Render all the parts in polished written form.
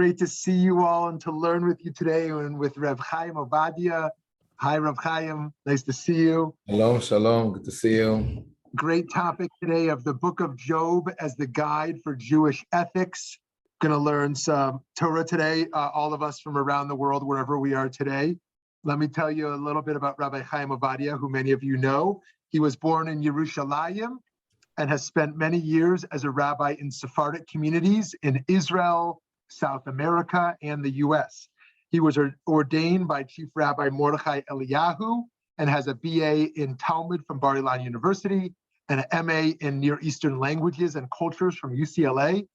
Great to see you all and to learn with you today and with Rabbi Haim Ovadia. Hi, Rabbi Haim. Nice to see you. Hello, shalom. Good to see you. Great topic today of the book of Job as the guide for Jewish ethics. Going to learn some Torah today, all of us from around the world, wherever we are today. Let me tell you a little bit about Rabbi Haim Ovadia, who many of you know. He was born in Yerushalayim and has spent many years as a rabbi in Sephardic communities in Israel, South America, and the U.S. He was ordained by Chief Rabbi Mordechai Eliyahu and has a BA in Talmud from Bar Ilan University and an MA in Near Eastern Languages and Cultures from UCLA.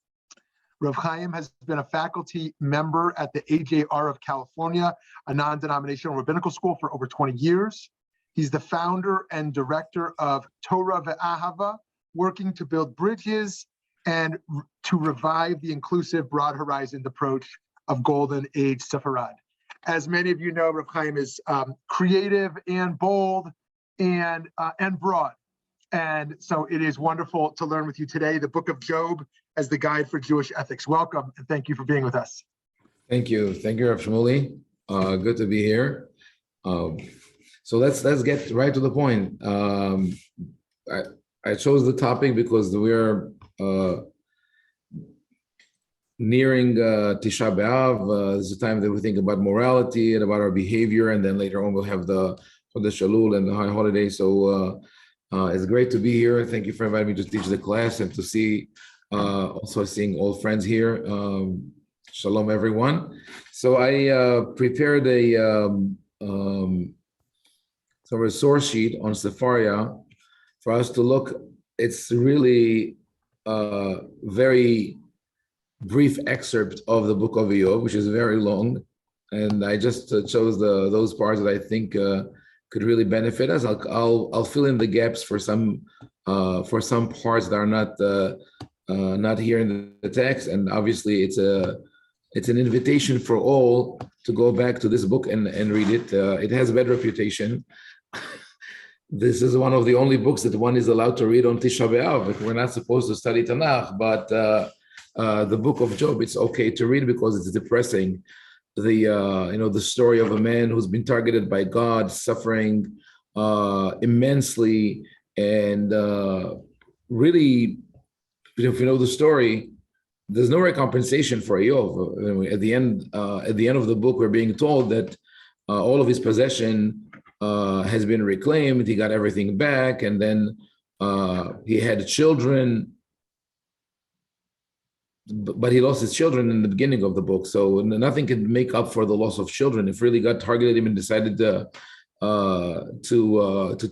Rav Chaim has been a faculty member at the AJR of California, a non-denominational rabbinical school, for over 20 years. He's the founder and director of Torah Ve'ahava, working to build bridges and to revive the inclusive, broad horizoned approach of Golden Age Sepharad. As many of you know, Rav Chaim is creative and bold and broad. And so it is wonderful to learn with you today the book of Job as the guide for Jewish ethics. Welcome, and thank you for being with us. Thank you. Thank you, Rav Shmuley. Good to be here. So let's get right to the point. I chose the topic because we're nearing Tisha B'Av. It's a time that we think about morality and about our behavior, and then later on we'll have the Shalul and the high holiday. So it's great to be here. Thank you for inviting me to teach the class and to see, also seeing old friends here. Shalom, everyone. So I prepared a resource sheet on Sepharia for us to look. It's really a very brief excerpt of the book of Job, which is very long, and I just chose those parts that I think could really benefit us. I'll fill in the gaps for some parts that are not here in the text, and obviously it's an invitation for all to go back to this book and read it. It has a bad reputation. This is one of the only books that one is allowed to read on Tisha B'Av. We're not supposed to study Tanakh, but the book of Job, it's okay to read because it's depressing. The story of a man who's been targeted by God, suffering immensely, and really, if you know the story, there's no recompensation for Job. At the end of the book, we're being told that all of his possession has been reclaimed. He got everything back, and then he had children, but he lost his children in the beginning of the book. So nothing can make up for the loss of children. If really God targeted him and decided to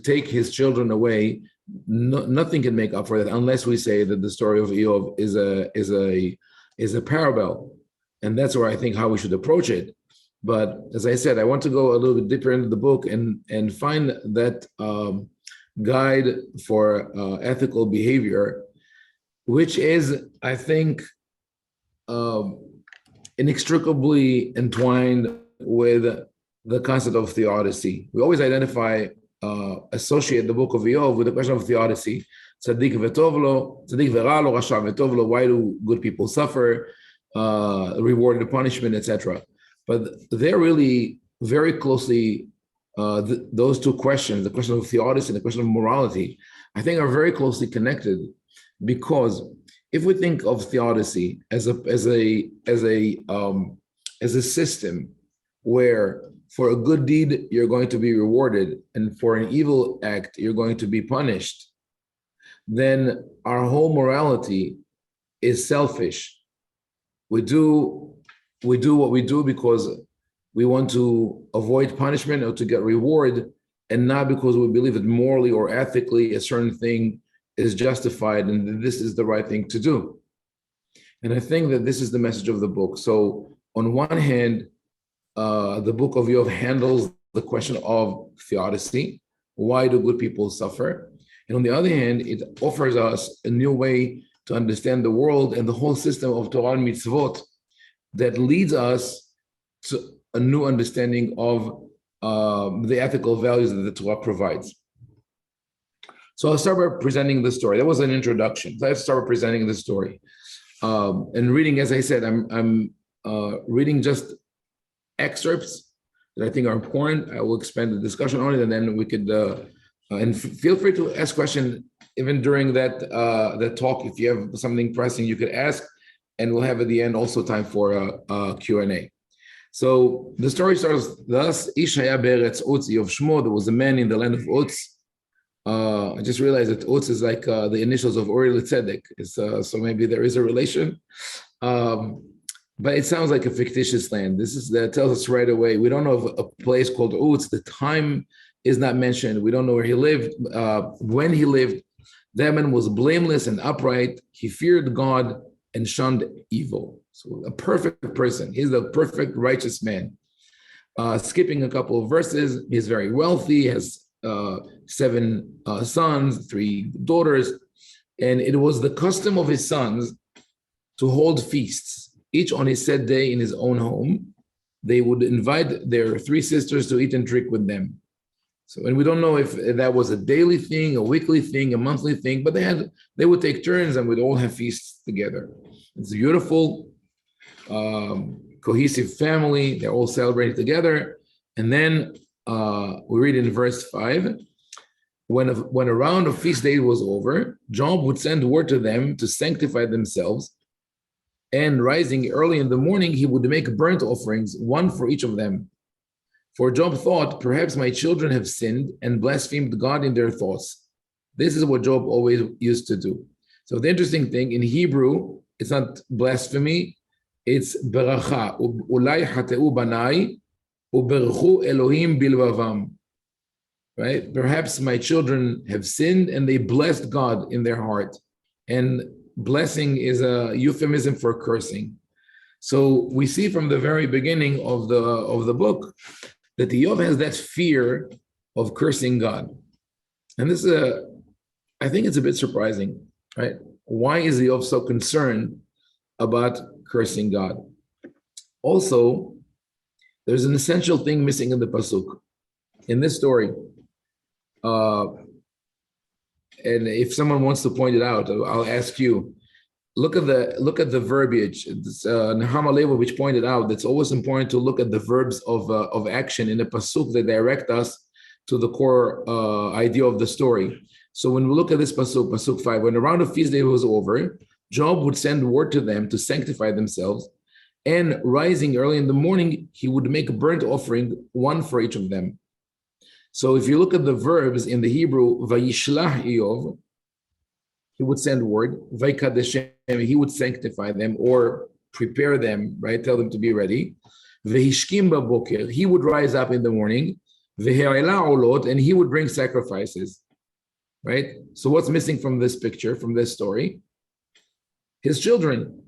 take his children away, nothing can make up for that, unless we say that the story of Job is a parable, and that's where I think how we should approach it. But as I said, I want to go a little bit deeper into the book and find that guide for ethical behavior, which is, I think, inextricably entwined with the concept of theodicy. We always associate the book of Job with the question of theodicy. Tzaddik v'tov lo, tzaddik v'ra lo, rasha v'tov lo. Why do good people suffer? Reward and punishment, etc. But they're really very closely, those two questions, the question of theodicy and the question of morality, I think are very closely connected, because if we think of theodicy as a system where for a good deed you're going to be rewarded and for an evil act you're going to be punished, then our whole morality is selfish. We do what we do because we want to avoid punishment or to get reward, and not because we believe that morally or ethically a certain thing is justified and this is the right thing to do. And I think that this is the message of the book. So on one hand, the book of Job handles the question of theodicy. Why do good people suffer? And on the other hand, it offers us a new way to understand the world and the whole system of Torah and mitzvot that leads us to a new understanding of the ethical values that the Torah provides. So I'll start by presenting the story. That was an introduction. So I have to start by presenting the story. And reading, as I said, I'm reading just excerpts that I think are important. I will expand the discussion on it, and then we could, feel free to ask questions even during that talk. If you have something pressing, you could ask, and we'll have at the end also time for a Q&A. So the story starts thus: Ish haya be'eretz Utz of Shmo. There was a man in the land of Utz. I just realized that Utz is like the initials of Uri L'Tzedek. So maybe there is a relation. But it sounds like a fictitious land. That tells us right away. We don't know of a place called Utz. The time is not mentioned. We don't know where he lived, when he lived. That man was blameless and upright. He feared God and shunned evil. So a perfect person. He's the perfect righteous man. Skipping a couple of verses, he's very wealthy, has 7 sons, 3 daughters, and it was the custom of his sons to hold feasts, each on his set day in his own home. They would invite their 3 sisters to eat and drink with them. So, and we don't know if that was a daily thing, a weekly thing, a monthly thing, but they would take turns and would all have feasts together. It's a beautiful, cohesive family. They're all celebrating together. And then we read in verse 5, when a round of feast days was over, Job would send word to them to sanctify themselves. And rising early in the morning, he would make burnt offerings, one for each of them. For Job thought, perhaps my children have sinned and blasphemed God in their thoughts. This is what Job always used to do. So the interesting thing, in Hebrew, it's not blasphemy, it's beracha. Ulai hateu banai, uberchu Elohim bilvavam. Right? Perhaps my children have sinned and they blessed God in their heart. And blessing is a euphemism for cursing. So we see from the very beginning of the book that Eov has that fear of cursing God. And this is I think it's a bit surprising, right? Why is Eov so concerned about cursing God? Also, there's an essential thing missing in the pasuk. In this story, and if someone wants to point it out, I'll ask you. Look at the verbiage. Nahama Leibovich pointed out that it's always important to look at the verbs of action in the pasuk that direct us to the core idea of the story. So when we look at this pasuk 5, when the round of feast day was over, Job would send word to them to sanctify themselves, and rising early in the morning, he would make a burnt offering, one for each of them. So if you look at the verbs in the Hebrew, Vayishlah Eov, he would send word, Vaikadeshem, he would sanctify them or prepare them, right? Tell them to be ready. Vehishkim baboker, he would rise up in the morning. Vehe'ela olot, and he would bring sacrifices, right? So what's missing from this picture, from this story? His children.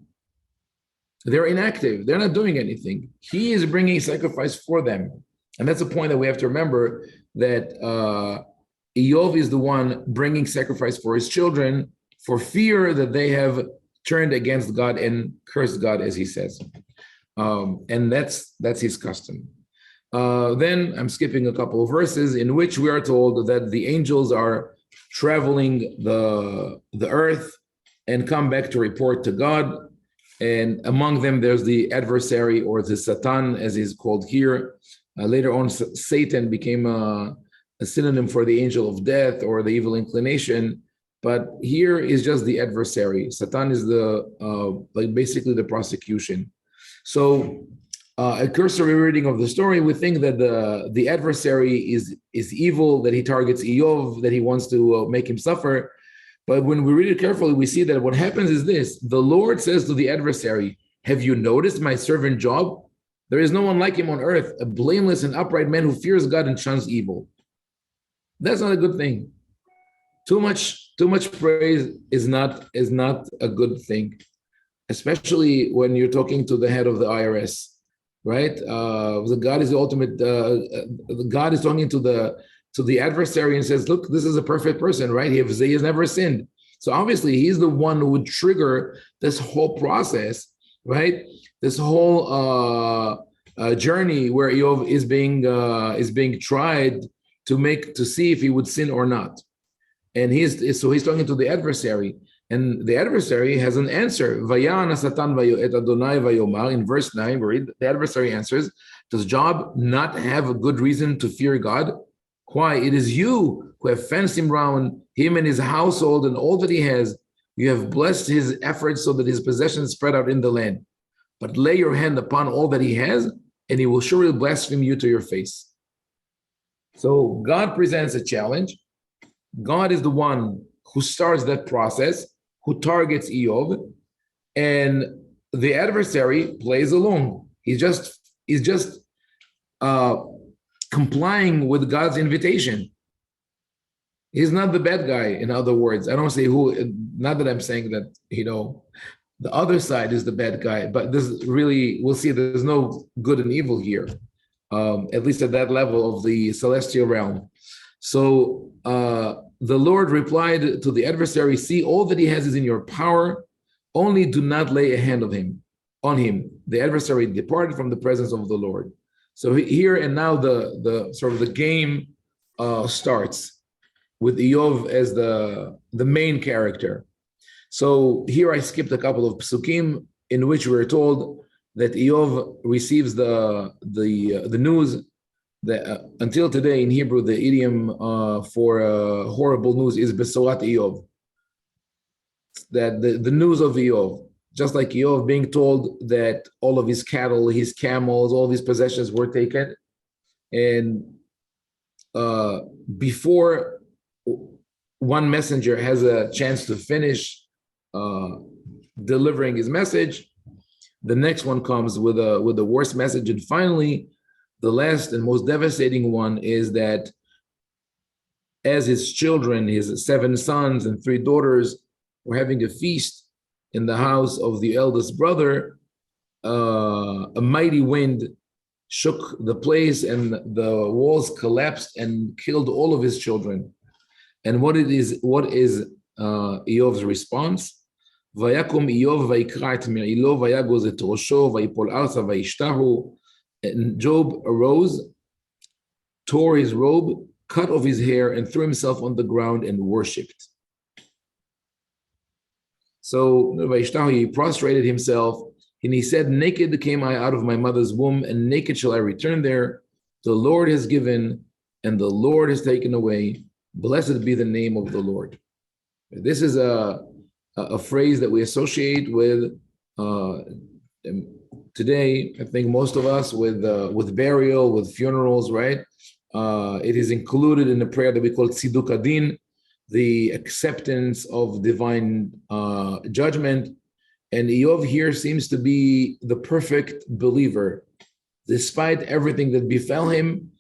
They're inactive. They're not doing anything. He is bringing sacrifice for them. And that's a point that we have to remember, that Eov is the one bringing sacrifice for his children for fear that they have turned against God and cursed God, as he says. And that's his custom. Then I'm skipping a couple of verses in which we are told that the angels are traveling the earth and come back to report to God. And among them, there's the adversary, or the Satan, as he's called here. Later on, Satan became a synonym for the angel of death or the evil inclination. But here is just the adversary. Satan is basically the prosecution. So a cursory reading of the story, we think that the adversary is evil, that he targets Eov, that he wants to make him suffer. But when we read it carefully, we see that what happens is this: the Lord says to the adversary, "Have you noticed my servant Job? There is no one like him on earth, a blameless and upright man who fears God and shuns evil." That's not a good thing. Too much praise is not a good thing, especially when you're talking to the head of the IRS, right? The God is the ultimate. God is talking to the adversary and says, "Look, this is a perfect person, right? He has never sinned." So obviously, he's the one who would trigger this whole process, right? This whole journey where Eov is being tried to see if he would sin or not. And he's talking to the adversary. And the adversary has an answer. In verse 9, we read, the adversary answers, does Job not have a good reason to fear God? Why? It is you who have fenced him round, him and his household and all that he has. You have blessed his efforts so that his possessions spread out in the land. But lay your hand upon all that he has, and he will surely blaspheme you to your face. So God presents a challenge. God is the one who starts that process, who targets Eov, and the adversary plays along. He's just complying with God's invitation. He's not the bad guy, in other words. I don't say who, not that I'm saying that, the other side is the bad guy, but this really, we'll see there's no good and evil here, at least at that level of the celestial realm. So the Lord replied to the adversary, see, all that he has is in your power, only do not lay a hand on him. The adversary departed from the presence of the Lord. So here and now the sort of the game starts with Eov as the main character. So here I skipped a couple of psukim in which we're told that Eov receives the news that until today in Hebrew the idiom for horrible news is besorat Eov, that the news of Eov. Just like Eov being told that all of his cattle, his camels, all of his possessions were taken. And before one messenger has a chance to finish delivering his message, the next one comes with a worse message. And finally, the last and most devastating one is that as his children, his 7 sons and 3 daughters, were having a feast in the house of the eldest brother, a mighty wind shook the place and the walls collapsed and killed all of his children. And what is Eov's response? Vayakum Eov vayikra et me'ilo vayagoz et rosho vayipol arza vayishtahu. And Job arose, tore his robe, cut off his hair, and threw himself on the ground and worshipped. So he prostrated himself, and he said, naked came I out of my mother's womb, and naked shall I return there. The Lord has given, and the Lord has taken away. Blessed be the name of the Lord. This is a phrase that we associate with today. I think most of us with burial, with funerals, right? It is included in the prayer that we call tziduk adin, the acceptance of divine judgment. And Eov here seems to be the perfect believer. Despite everything that befell him,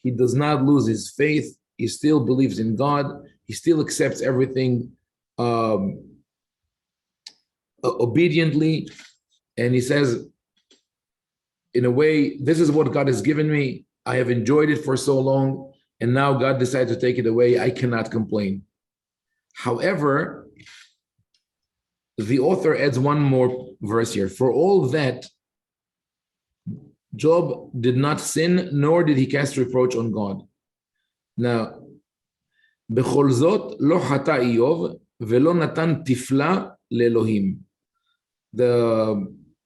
he does not lose his faith. He still believes in God. He still accepts everything obediently. And he says, in a way, this is what God has given me. I have enjoyed it for so long, and now God decided to take it away. I cannot complain. However, the author adds one more verse here. For all that, Job did not sin, nor did he cast reproach on God. Now, בכל זאת לא חטא איוב ולא נתן תפלה לאלוהים.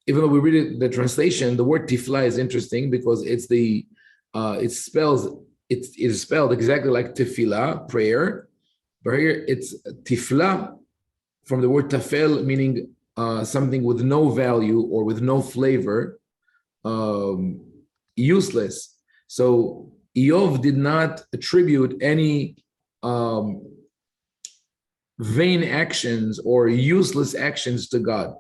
Even though we read it, the translation, the word tifla is interesting because it is spelled exactly like tefillah, prayer, but here it's tifla from the word tafel, meaning something with no value or with no flavor, useless. So Eov did not attribute any vain actions or useless actions to God.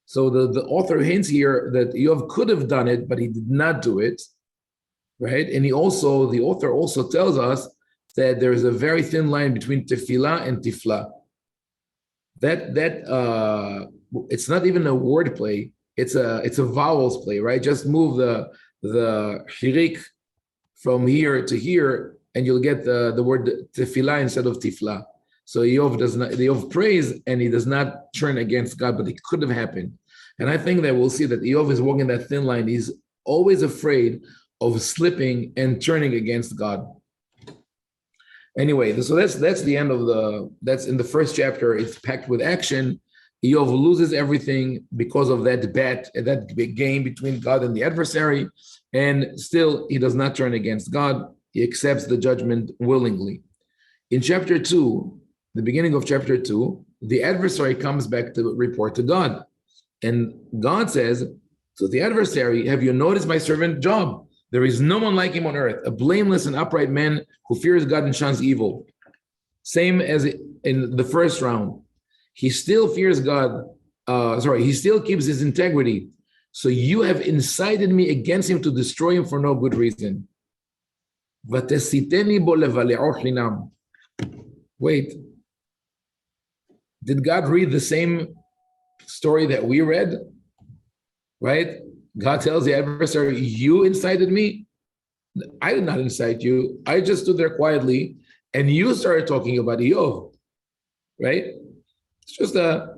So the author hints here that Eov could have done it, but he did not do it, right? And the author also tells us that there is a very thin line between tefillah and tifla. That it's not even a word play; it's a vowels play, right? Just move the hirik from here to here, and you'll get the word tefillah instead of tifla. So Eov prays, and he does not turn against God, but it could have happened. And I think that we'll see that Eov is walking that thin line. He's always afraid of slipping and turning against God. Anyway, so that's the end of that's in the first chapter. It's packed with action. Eov loses everything because of that bet, that big game between God and the adversary, and still he does not turn against God. He accepts the judgment willingly. In chapter 2, the beginning of chapter 2, the adversary comes back to report to God. And God says to the adversary, have you noticed my servant Job? There is no one like him on earth, a blameless and upright man who fears God and shuns evil. Same as in the first round. He still fears God. He still keeps his integrity. So you have incited me against him to destroy him for no good reason. Wait, did God read the same story that we read? Right? God tells the adversary, you incited me? I did not incite you. I just stood there quietly and you started talking about Eov, right? It's just a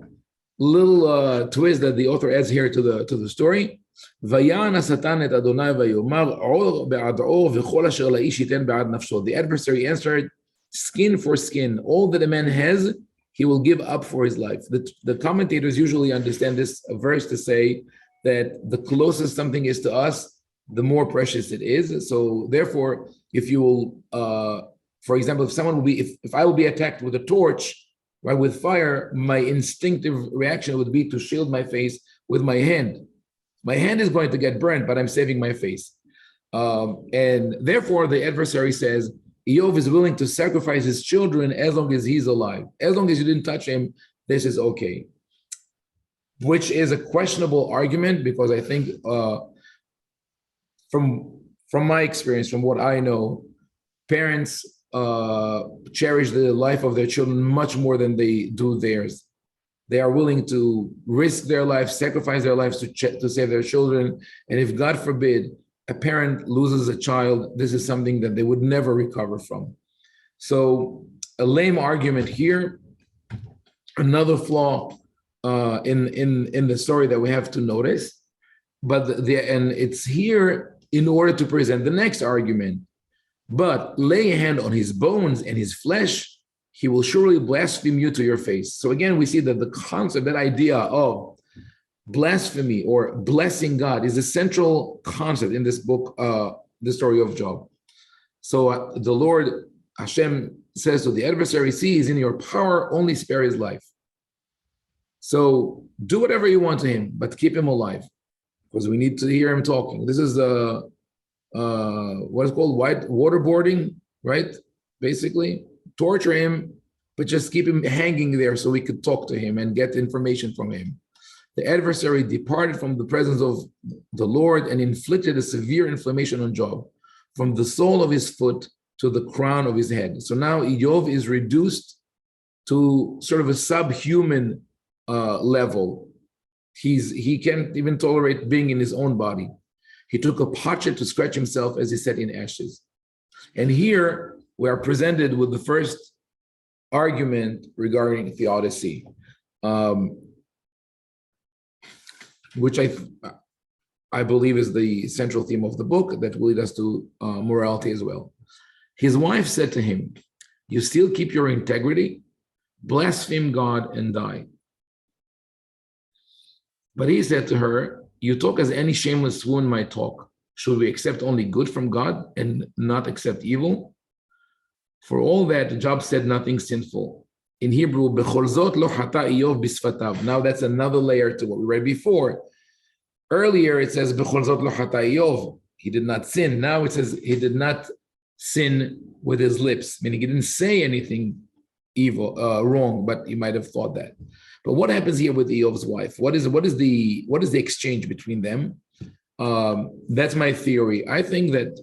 little twist that the author adds here to the story. The adversary answered, skin for skin. All that a man has, he will give up for his life. The commentators usually understand this verse to say that the closer something is to us, the more precious it is. So therefore, if you will, for example, if I will be attacked with a torch, right, with fire, my instinctive reaction would be to shield my face with my hand. My hand is going to get burnt, but I'm saving my face. And therefore, the adversary says, Eov is willing to sacrifice his children as long as he's alive. As long as you didn't touch him, this is okay. Which is a questionable argument, because I think from my experience, from what I know, parents cherish the life of their children much more than they do theirs. They are willing to risk their life, sacrifice their lives to save their children. And if, God forbid, a parent loses a child, this is something that they would never recover from. So a lame argument here. Another flaw in the story that we have to notice, and it's here in order to present the next argument. But lay a hand on his bones and his flesh, he will surely blaspheme you to your face. So again, we see that the concept, that idea of blasphemy or blessing God, is a central concept in this book, the story of Job. So the Lord Hashem says to the adversary, see, he's in your power, only spare his life. So do whatever you want to him, but keep him alive, because we need to hear him talking. This is what is called waterboarding, right? Basically, torture him, but just keep him hanging there so we could talk to him and get information from him. The adversary departed from the presence of the Lord and inflicted a severe inflammation on Job, from the sole of his foot to the crown of his head. So now Eov is reduced to sort of a subhuman level. He can't even tolerate being in his own body. He took a potsherd to scratch himself as he sat in ashes. And here we are presented with the first argument regarding theodicy, which I believe is the central theme of the book that will lead us to morality as well. His wife said to him, you still keep your integrity? Blaspheme God and die. But he said to her, you talk as any shameless woman might talk. Should we accept only good from God and not accept evil? For all that, Job said nothing sinful. In Hebrew, bechol zot lo chata Eov bisfatav. Now that's another layer to what we read before. Earlier it says bechol zot lo chata Eov. He did not sin. Now it says he did not sin with his lips, meaning he didn't say anything evil, wrong, but he might have thought that. But what happens here with Eov's wife? What is the exchange between them? That's my theory. I think that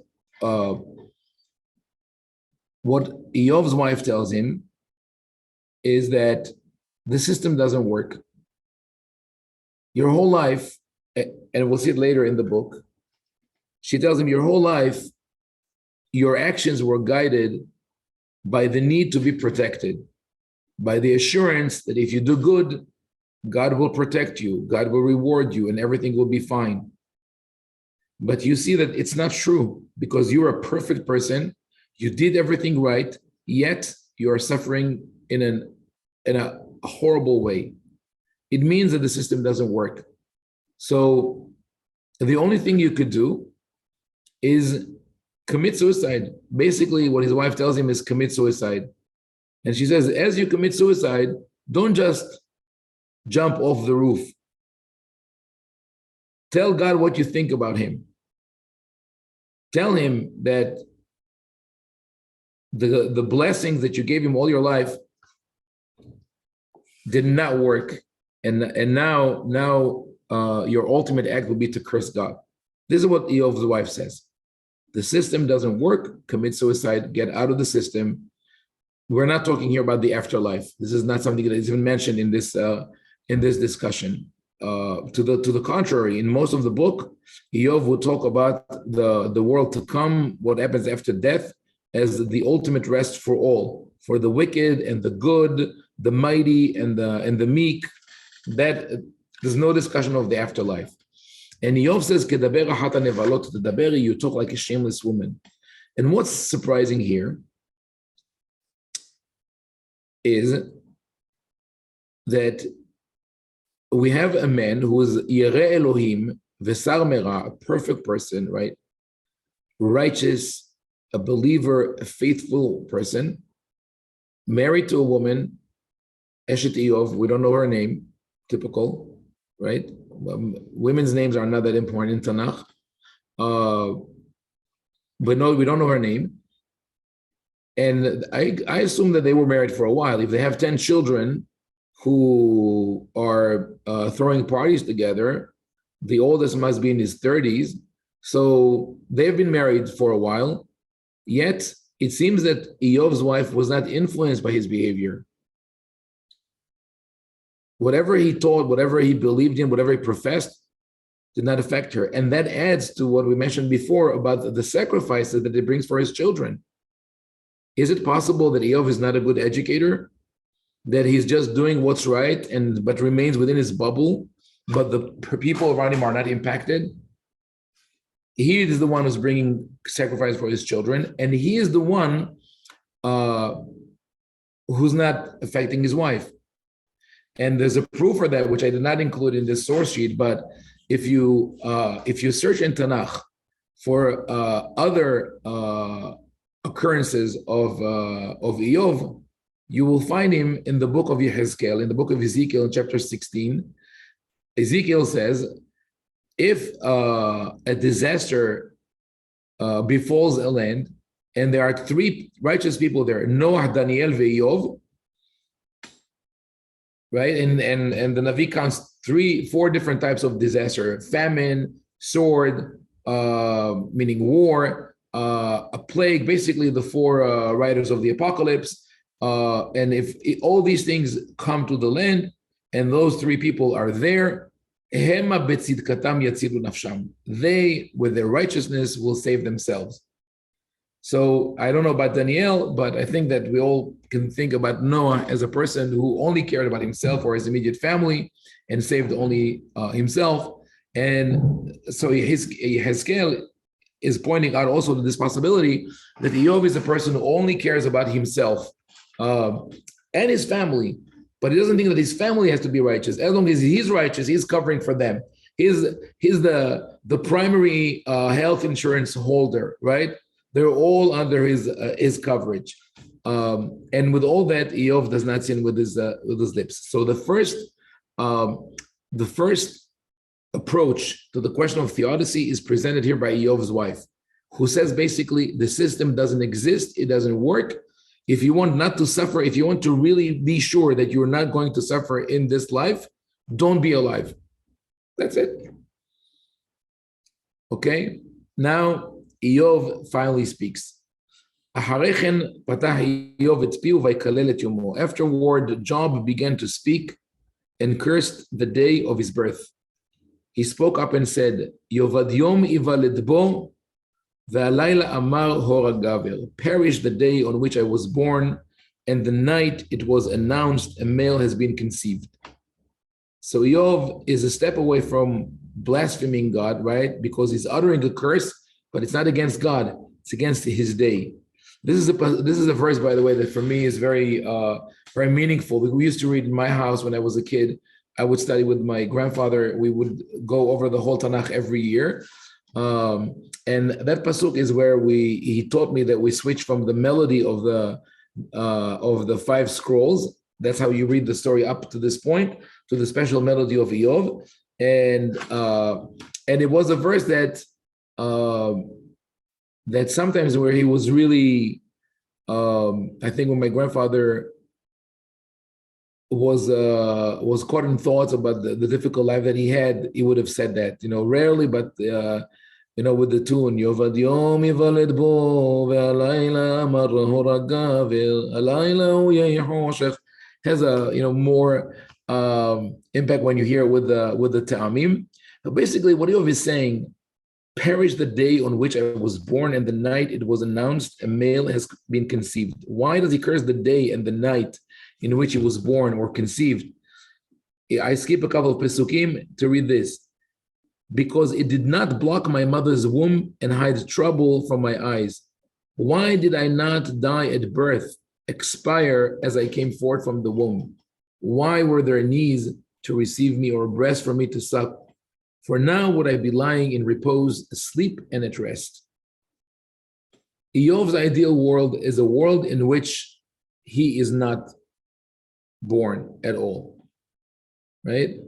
what Eov's wife tells him is that the system doesn't work. Your whole life, and we'll see it later in the book, she tells him your whole life, your actions were guided by the need to be protected, by the assurance that if you do good, God will protect you, God will reward you, and everything will be fine. But you see that it's not true, because you're a perfect person, you did everything right, yet you are suffering in a horrible way. It means that the system doesn't work. So the only thing you could do is commit suicide. Basically, what his wife tells him is commit suicide. And she says, as you commit suicide, don't just jump off the roof. Tell God what you think about him. Tell him that the blessings that you gave him all your life did not work. And now your ultimate act will be to curse God. This is what Eov's wife says. The system doesn't work, commit suicide, get out of the system. We're not talking here about the afterlife. This is not something that is even mentioned in this discussion. To the contrary, in most of the book, Eov will talk about the world to come, what happens after death, as the ultimate rest for all, for the wicked and the good, the mighty and the meek. That there's no discussion of the afterlife. And Eov says, "Kedaber achat hanevalot," you talk like a shameless woman. And what's surprising here is that we have a man who is Yireh Elohim, Vesar Mera, a perfect person, right? Righteous, a believer, a faithful person, married to a woman, Eshet Eov, we don't know her name, typical, right? Women's names are not that important in Tanakh. But no, we don't know her name. And I assume that they were married for a while. If they have 10 children who are throwing parties together, the oldest must be in his 30s. So they've been married for a while. Yet it seems that Eov's wife was not influenced by his behavior. Whatever he taught, whatever he believed in, whatever he professed, did not affect her. And that adds to what we mentioned before about the sacrifices that he brings for his children. Is it possible that Eov is not a good educator? That he's just doing what's right but remains within his bubble, but the people around him are not impacted? He is the one who's bringing sacrifice for his children, and he is the one who's not affecting his wife. And there's a proof for that, which I did not include in this source sheet, but if you search in Tanakh for other occurrences of Eov, you will find him in the book of Yehezkel, in the book of Ezekiel, in chapter 16. Ezekiel says, if a disaster befalls a land, and there are 3 righteous people there, Noah, Daniel, Eov, right? And the Navi counts 4 different types of disaster: famine, sword, meaning war, a plague, basically the 4 riders of the apocalypse. And if all these things come to the land, and those 3 people are there, they, with their righteousness, will save themselves. So I don't know about Daniel, but I think that we all can think about Noah as a person who only cared about himself or his immediate family and saved only himself. And so Yehezkel is pointing out also to this possibility that Eov is a person who only cares about himself and his family, but he doesn't think that his family has to be righteous. As long as he's righteous, he's covering for them. He's the primary health insurance holder, right? They're all under his coverage, and with all that, Eov does not sin with his lips. So the first approach to the question of theodicy is presented here by Eov's wife, who says basically the system doesn't exist, it doesn't work. If you want not to suffer, if you want to really be sure that you're not going to suffer in this life, don't be alive. That's it. Okay, now Eov finally speaks. Afterward, Job began to speak and cursed the day of his birth. He spoke up and said, Yovad yom ivaledbo, ve'alayla amar hora gaver. Perish the day on which I was born, and the night it was announced a male has been conceived. So Eov is a step away from blaspheming God, right? Because he's uttering a curse, but it's not against God, it's against his day. This is a verse, by the way, that for me is very very meaningful. We used to read in my house when I was a kid. I would study with my grandfather. We would go over the whole Tanakh every year. And that pasuk is where he taught me that we switch from the melody of the five scrolls. That's how you read the story up to this point, to the special melody of Eov. And it was a verse that sometimes where he was really, I think when my grandfather was caught in thoughts about the difficult life that he had, he would have said that, rarely, but with the tune, Yovad Yom Yivaled Bo Ve'alayla Marrahu Raga Ve'alayla Hu Yehoshech, has a more impact when you hear it with the ta'amim. But basically, what Yov is saying: perish the day on which I was born, and the night it was announced a male has been conceived. Why does he curse the day and the night in which he was born or conceived? I skip a couple of pesukim to read this. Because it did not block my mother's womb and hide trouble from my eyes. Why did I not die at birth, expire as I came forth from the womb? Why were there knees to receive me or breasts for me to suck? For now would I be lying in repose, asleep and at rest. Eov's ideal world is a world in which he is not born at all, right?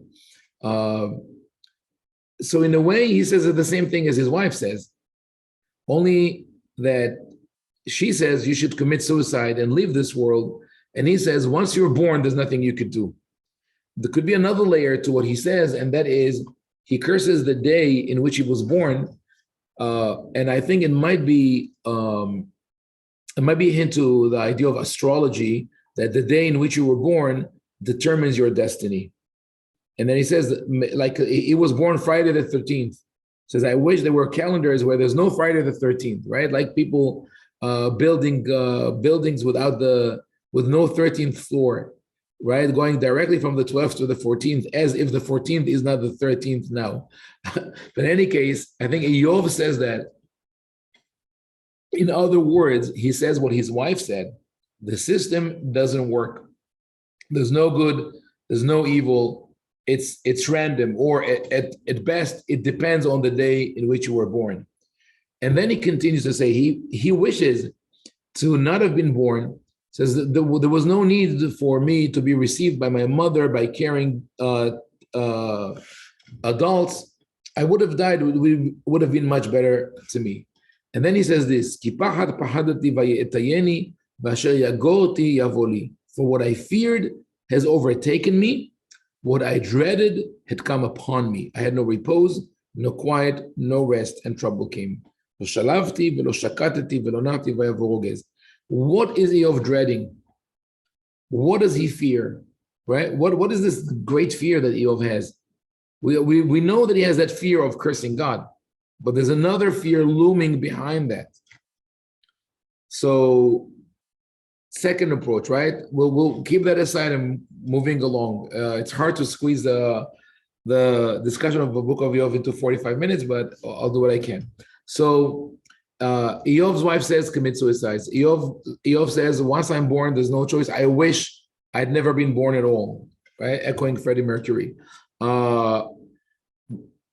So in a way, he says the same thing as his wife says, only that she says you should commit suicide and leave this world. And he says, once you're born, there's nothing you could do. There could be another layer to what he says, and that is he curses the day in which he was born. And I think it might be a hint to the idea of astrology, that the day in which you were born determines your destiny. And then he says, like, he was born Friday the 13th. Says, I wish there were calendars where there's no Friday the 13th, right? Like people building buildings with no 13th floor, right? Going directly from the 12th to the 14th, as if the 14th is not the 13th now. But in any case, I think Eov says that. In other words, he says what his wife said. The system doesn't work. There's no good, there's no evil. It's random, or at best, it depends on the day in which you were born. And then he continues to say he wishes to not have been born. Says that there was no need for me to be received by my mother by caring adults. I would have died. It would have been much better to me. And then he says this: for what I feared has overtaken me. What I dreaded had come upon me. I had no repose, no quiet, no rest, and trouble came. What is Eov dreading? What does he fear? Right? What is this great fear that Eov has? We know that he has that fear of cursing God, but there's another fear looming behind that. So, second approach, right? We'll keep that aside and moving along. It's hard to squeeze the discussion of the book of Eov into 45 minutes, but I'll do what I can. So Eov's wife says, commit suicide. Eov says, once I'm born, there's no choice. I wish I'd never been born at all, right? Echoing Freddie Mercury.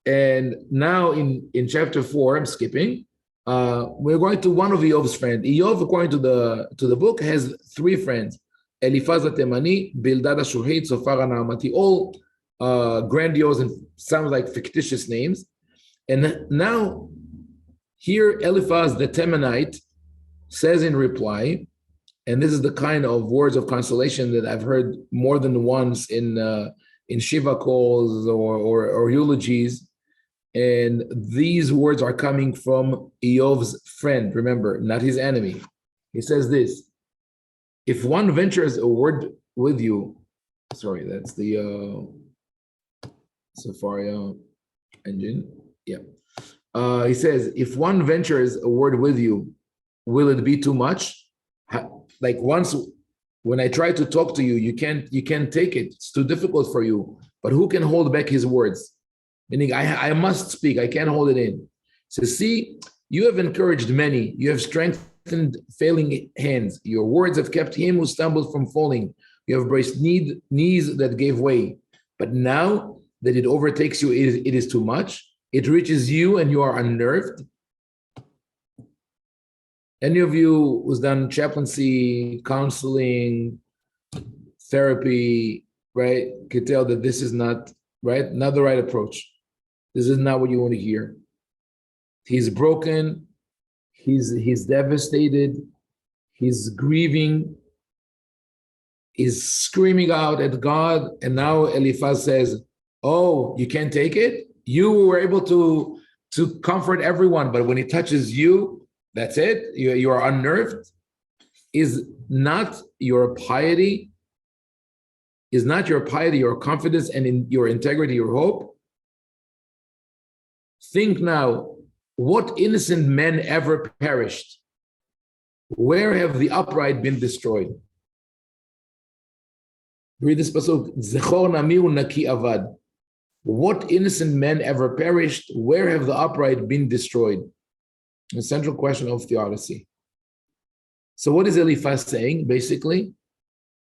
And now in chapter 4, I'm skipping, we're going to one of Eov's friends. Eov, according to the book, has 3 friends: Eliphaz Temani, Bildad Shuhit, Sofar Naamati, all grandiose and sounds like fictitious names. And now here Eliphaz the Temanite says in reply, and this is the kind of words of consolation that I've heard more than once in Shiva calls or eulogies. And these words are coming from Eov's friend, remember, not his enemy. He says this: if one ventures a word with you, sorry, that's the Safari engine. Yeah. He says, if one ventures a word with you, will it be too much? Like once when I try to talk to you, you can't take it. It's too difficult for you. But who can hold back his words? Meaning I must speak. I can't hold it in. So see, you have encouraged many. You have strengthened strengthened failing hands. Your words have kept him who stumbled from falling. You have braced knees that gave way. But now that it overtakes you, it is too much. It reaches you and you are unnerved. Any of you who's done chaplaincy, counseling, therapy, right, could tell that this is not right, not the right approach. This is not what you want to hear. He's broken, he's devastated, he's grieving, he's screaming out at God, and now Eliphaz says, oh, you can't take it? You were able to comfort everyone, but when it touches you, that's it? You are unnerved? Is not your piety, your confidence, and in your integrity, your hope? Think now, what innocent men ever perished? Where have the upright been destroyed? Read this pasuk. Zechor nami unaki avad. What innocent men ever perished? Where have the upright been destroyed? The central question of theodicy. So what is Eliphaz saying? Basically,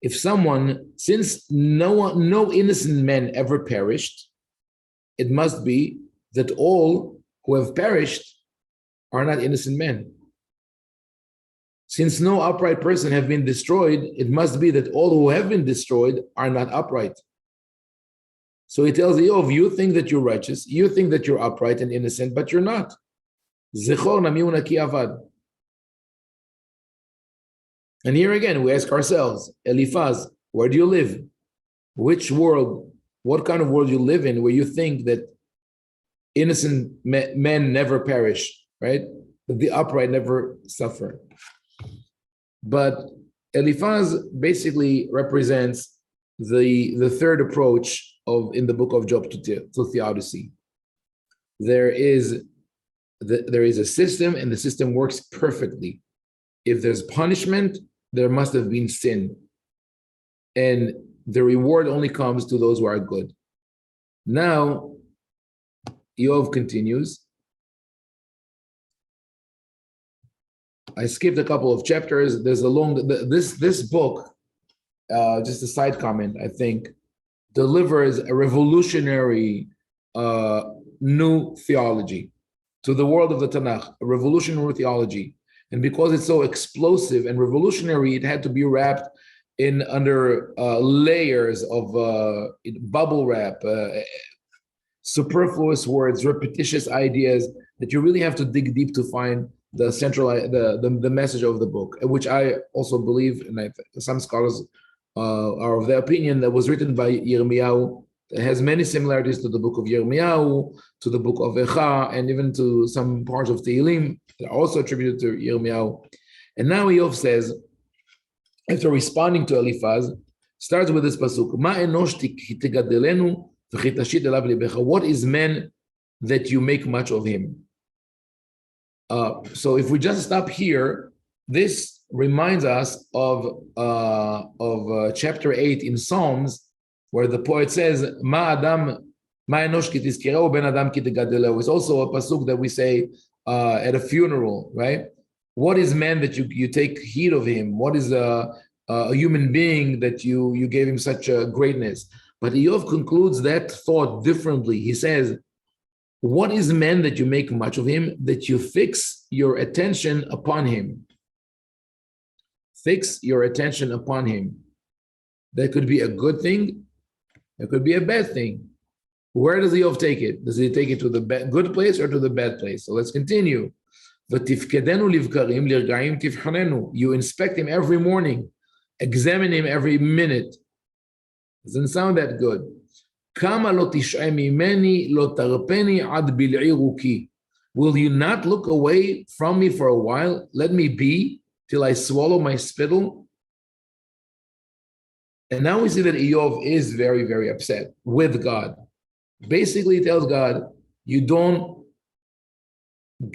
if someone, since no innocent men ever perished, it must be that all who have perished are not innocent men. Since no upright person have been destroyed, it must be that all who have been destroyed are not upright. So he tells Eov, you think that you're righteous, you think that you're upright and innocent, but you're not. Zechor nami unaki avad. And here again, we ask ourselves, Eliphaz, where do you live? Which world, what kind of world you live in where you think that innocent men never perish, right? That the upright never suffer. But Eliphaz basically represents the third approach in the book of Job to theodicy. There is a system, and the system works perfectly. If there's punishment, there must have been sin. And the reward only comes to those who are good. Now, Eov continues. I skipped a couple of chapters. There's this book, just a side comment, I think, delivers a revolutionary new theology to the world of the Tanakh, a revolutionary theology. And because it's so explosive and revolutionary, it had to be wrapped under layers of bubble wrap, superfluous words, repetitious ideas that you really have to dig deep to find the central, the message of the book, which I also believe, and some scholars are of the opinion that was written by Yirmiyahu. It has many similarities to the book of Yirmiyahu, to the book of Echa, and even to some parts of Tehillim that are also attributed to Yirmiyahu. And now Eov says, after responding to Eliphaz, starts with this pasuk: Ma enosh tigadelenu v'chitashit elav libecha. What is man that you make much of him? So if we just stop here, this reminds us of chapter 8 in Psalms, where the poet says, Ma enosh ki tizkereu ben adam ki tigadeleu. It's also a pasuk that we say at a funeral, right? What is man that you take heed of him? What is a human being that you gave him such a greatness? But Eov concludes that thought differently. He says, what is man that you make much of him, that you fix your attention upon him? Fix your attention upon him. That could be a good thing. It could be a bad thing. Where does Eov take it? Does he take it to the good place or to the bad place? So let's continue. You inspect him every morning, examine him every minute. Doesn't sound that good. Will you not look away from me for a while? Let me be till I swallow my spittle. And now we see that Eov is very, very upset with God. Basically, he tells God, you don't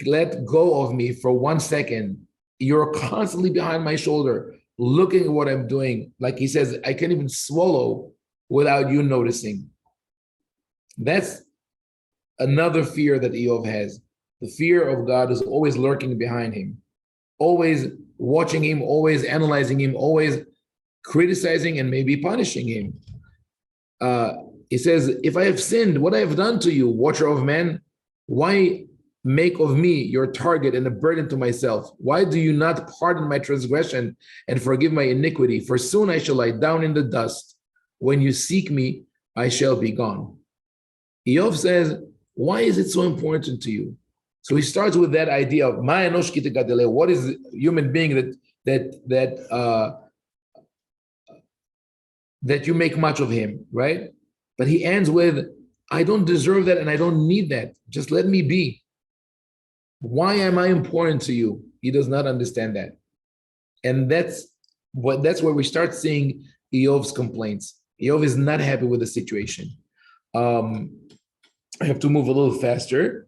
let go of me for 1 second. You're constantly behind my shoulder, looking at what I'm doing. Like he says, I can't even swallow without you noticing. That's another fear that Eov has. The fear of God is always lurking behind him. always watching him, always analyzing him, always criticizing and maybe punishing him. He says, if I have sinned, what I have done to you, watcher of men, why make of me your target and a burden to myself? Why do you not pardon my transgression and forgive my iniquity? For soon I shall lie down in the dust. When you seek me, I shall be gone. Eov says, why is it so important to you? So he starts with that idea of Ma enosh ki tegadele. What is the human being that you make much of him, right? But he ends with, I don't deserve that and I don't need that. Just let me be. Why am I important to you? He does not understand that. And that's where we start seeing Eov's complaints. Eov is not happy with the situation. I have to move a little faster.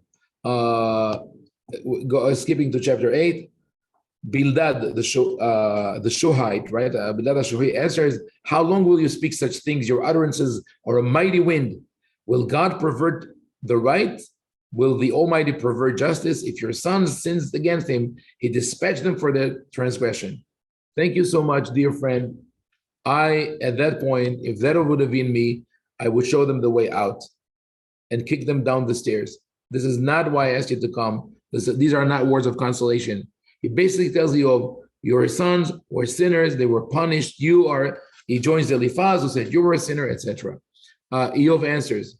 Skipping to chapter 8. Bildad, the Shuhite, right? Bildad the answers, how long will you speak such things? Your utterances are a mighty wind. Will God pervert the right? Will the Almighty pervert justice? If your sons sins against him, he dispatched them for their transgression. Thank you so much, dear friend. At that point, if that would have been me, I would show them the way out and kick them down the stairs. This is not why I asked you to come. These are not words of consolation. He basically tells you, your sons were sinners, they were punished, he joins Eliphaz who said you were a sinner, etc. Eov answers,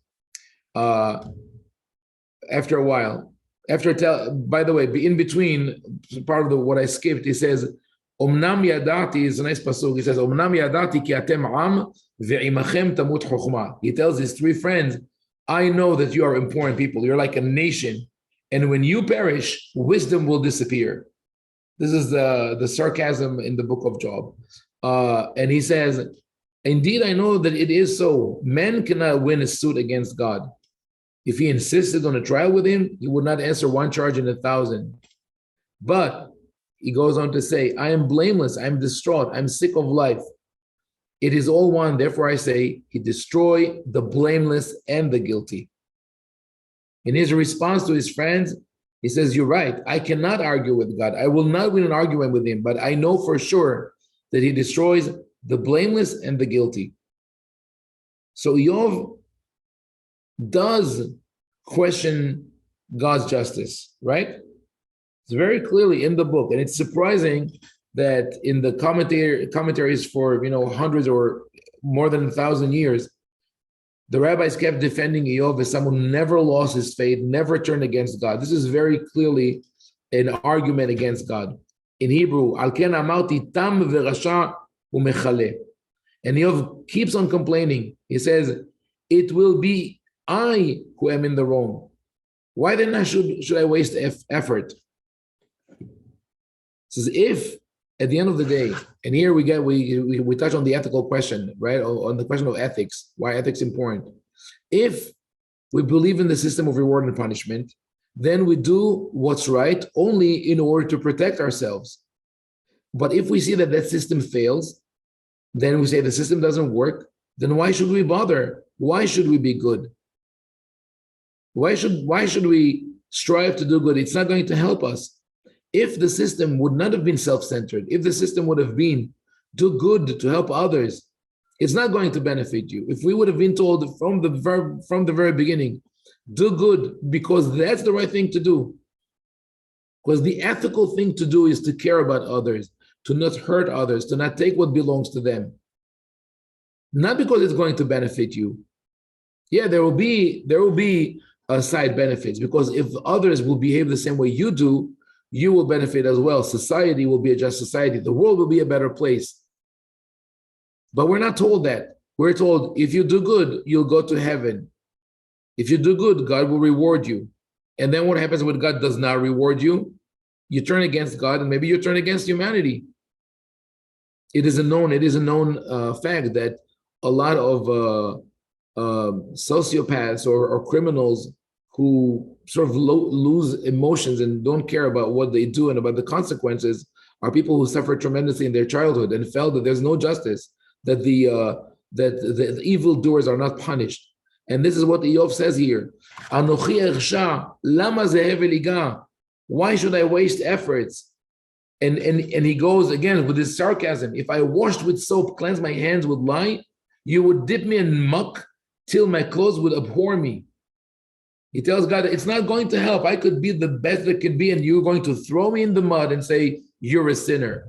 after a while, by the way, in between, part of what I skipped, he says, Omnam yadati is a nice pasuk. He says, Omnam yadati ki atem am ve'imachem tamut chokhmah. He tells his three friends, I know that you are important people. You're like a nation. And when you perish, wisdom will disappear. This is the sarcasm in the book of Job. And he says, indeed, I know that it is so. Men cannot win a suit against God. If he insisted on a trial with him, he would not answer one charge in 1,000. But he goes on to say, I am blameless. I'm distraught. I'm sick of life. It is all one. Therefore, I say, he destroy the blameless and the guilty. In his response to his friends, he says, you're right. I cannot argue with God. I will not win an argument with him, but I know for sure that he destroys the blameless and the guilty. So Eov does question God's justice, right? It's very clearly in the book. And it's surprising that in the commentaries for hundreds or more than 1,000 years, the rabbis kept defending Eov as someone who never lost his faith, never turned against God. This is very clearly an argument against God. In Hebrew, Al ken amarti tam v'rasha u'mechale. And Eov keeps on complaining. He says, it will be I who am in the wrong. Why then should I waste effort? He says, if at the end of the day, and here we touch on the ethical question, right? On the question of ethics, why ethics important. If we believe in the system of reward and punishment, then we do what's right only in order to protect ourselves. But if we see that that system fails, then we say the system doesn't work, then why should we bother? Why should we be good? Why should we strive to do good? It's not going to help us. If the system would not have been self-centered, if the system would have been do good to help others, it's not going to benefit you. If we would have been told from the very beginning, do good because that's the right thing to do. Because the ethical thing to do is to care about others, to not hurt others, to not take what belongs to them. Not because it's going to benefit you. Yeah, there will be side benefits, because if others will behave the same way you do, you will benefit as well. Society will be a just society. The world will be a better place. But we're not told that. We're told if you do good, you'll go to heaven. If you do good, God will reward you. And then what happens when God does not reward you? You turn against God, and maybe you turn against humanity. It is a known fact that a lot of sociopaths or criminals who sort of lose emotions and don't care about what they do and about the consequences are people who suffered tremendously in their childhood and felt that there's no justice, that the evildoers are not punished. And this is what Eov says here. Anochi ersha, lama zehev eliga. Why should I waste efforts? And he goes again with his sarcasm. If I washed with soap, cleanse my hands with lye, you would dip me in muck till my clothes would abhor me. He tells God, it's not going to help. I could be the best that could be, and you're going to throw me in the mud and say, you're a sinner.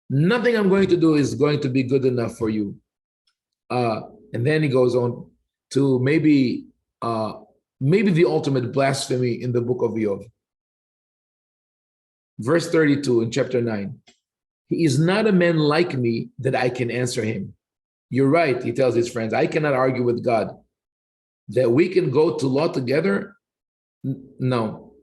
Nothing I'm going to do is going to be good enough for you. And then he goes on to maybe the ultimate blasphemy in the book of Job. Verse 32 in chapter 9. He is not a man like me that I can answer him. You're right, he tells his friends. I cannot argue with God. That we can go to law together? No.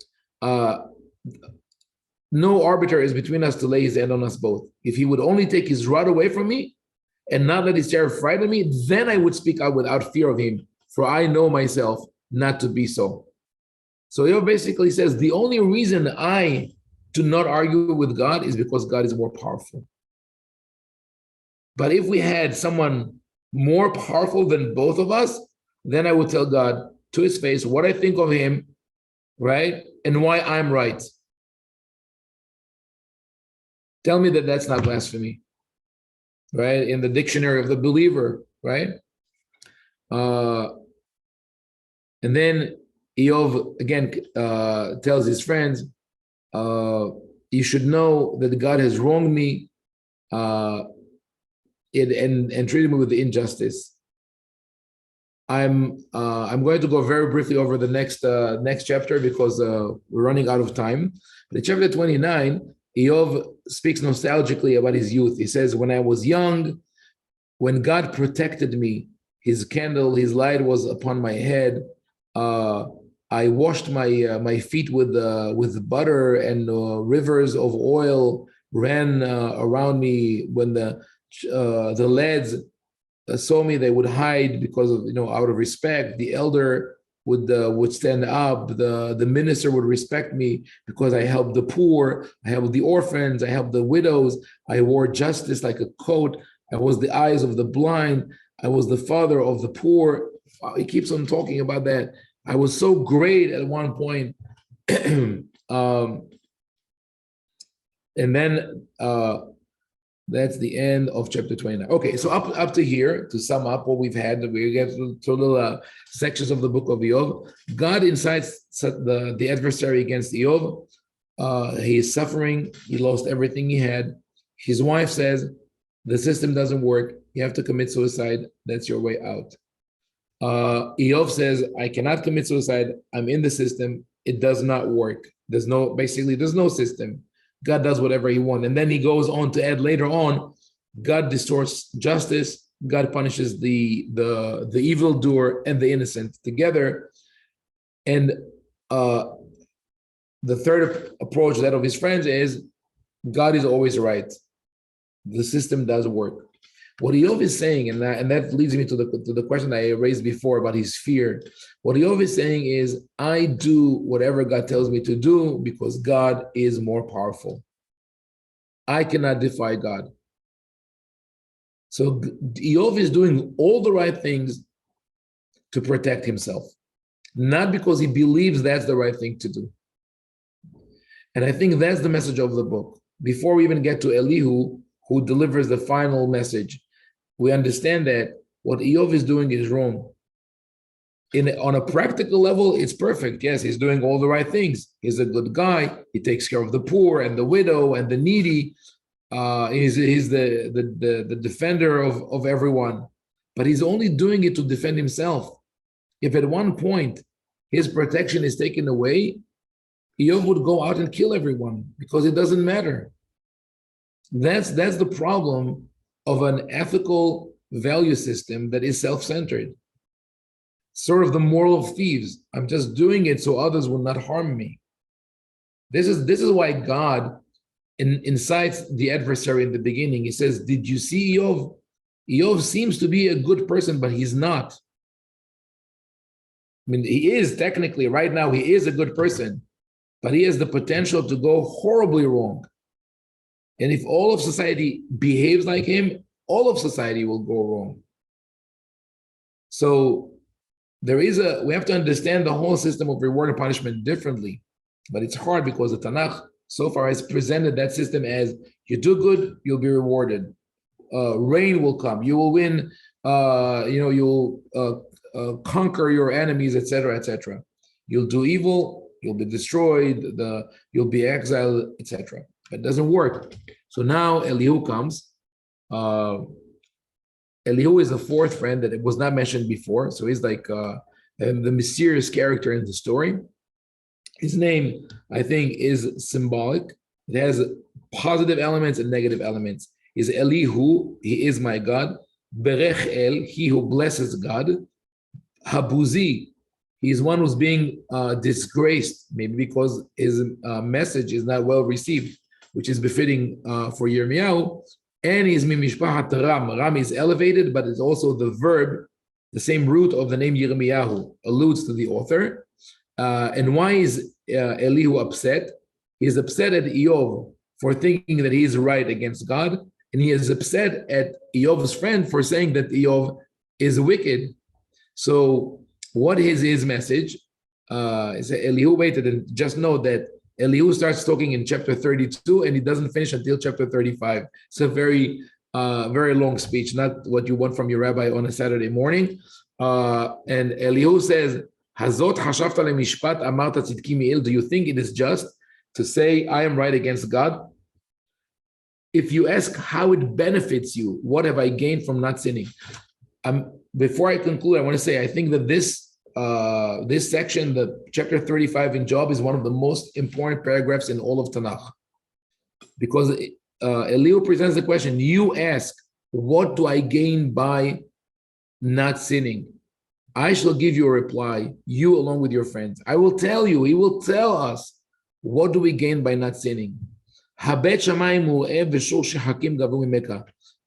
No arbiter is between us to lay his hand on us both. If he would only take his rod away from me and not let his terror frighten me, then I would speak out without fear of him, for I know myself not to be so. So he basically says, the only reason I do not argue with God is because God is more powerful. But if we had someone more powerful than both of us, then I would tell God to his face what I think of him, right? And why I'm right. Tell me that that's not blasphemy, right? In the dictionary of the believer, right? And then Eov again tells his friends, you should know that God has wronged me and treated me with injustice. I'm going to go very briefly over the next chapter because we're running out of time. In chapter 29, Eov speaks nostalgically about his youth. He says, when I was young, when God protected me, his candle, his light was upon my head. I washed my feet with butter, and rivers of oil ran around me. When the lads saw me, they would hide because of, out of respect. The elder would stand up. The minister would respect me because I helped the poor, I helped the orphans, I helped the widows. I wore justice like a coat. I was the eyes of the blind. I was the father of the poor. He keeps on talking about that. I was so great at one point. And then that's the end of chapter 29. Okay, so up to here, to sum up what we've had, we get to little sections of the book of Job. God incites the adversary against Job. He is suffering. He lost everything he had. His wife says, the system doesn't work. You have to commit suicide. That's your way out. Job says, I cannot commit suicide. I'm in the system. It does not work. There's no system. God does whatever he wants. And then he goes on to add later on, God distorts justice. God punishes the evildoer and the innocent together. And the third approach, that of his friends, is God is always right. The system does work. What Job is saying, and that leads me to the question I raised before about his fear. What Job is saying is, I do whatever God tells me to do because God is more powerful. I cannot defy God. So Job is doing all the right things to protect himself, not because he believes that's the right thing to do. And I think that's the message of the book. Before we even get to Elihu, who delivers the final message, we understand that what Job is doing is wrong. On a practical level, it's perfect. Yes, he's doing all the right things. He's a good guy. He takes care of the poor and the widow and the needy. He's the defender of everyone. But he's only doing it to defend himself. If at one point his protection is taken away, Job would go out and kill everyone because it doesn't matter. That's the problem of an ethical value system that is self-centered. Sort of the moral of thieves. I'm just doing it so others will not harm me. This is why God incites the adversary in the beginning. He says, did you see Job? Job seems to be a good person, but he's not. I mean, he is technically, right now, he is a good person, but he has the potential to go horribly wrong. And if all of society behaves like him, all of society will go wrong. So we have to understand the whole system of reward and punishment differently. But it's hard because the Tanakh so far has presented that system as you do good, you'll be rewarded. Rain will come, you will win, you'll conquer your enemies, etc., etc. You'll do evil, you'll be destroyed, you'll be exiled, etc. But it doesn't work. So now Elihu comes. Elihu is the fourth friend that it was not mentioned before. So he's like the mysterious character in the story. His name, I think, is symbolic. It has positive elements and negative elements. Is Elihu, he is my God. Berech El, he who blesses God. Habuzi, he is one who's being disgraced, maybe because his message is not well received, which is befitting for Yirmiyahu. And he's mimishpahat Ram. Ram is elevated, but it's also the verb, the same root of the name Yirmiyahu, alludes to the author. And why is Elihu upset? He's upset at Eov for thinking that he is right against God, and he is upset at Eov's friend for saying that Eov is wicked. So what is his message? Is Elihu waited, and just know that Elihu starts talking in chapter 32 and he doesn't finish until chapter 35. It's a very long speech, not what you want from your rabbi on a Saturday morning. And Elihu says, Hazot hashafta lemishpat amarta tzidki mi'il. Do you think it is just to say I am right against God? If you ask how it benefits you, what have I gained from not sinning? Before I conclude, I want to say I think that this section, the chapter 35 in Job, is one of the most important paragraphs in all of Tanakh, because Elihu presents the question. You ask, what do I gain by not sinning? I shall give you a reply, you along with your friends. I will tell you, he will tell us, what do we gain by not sinning?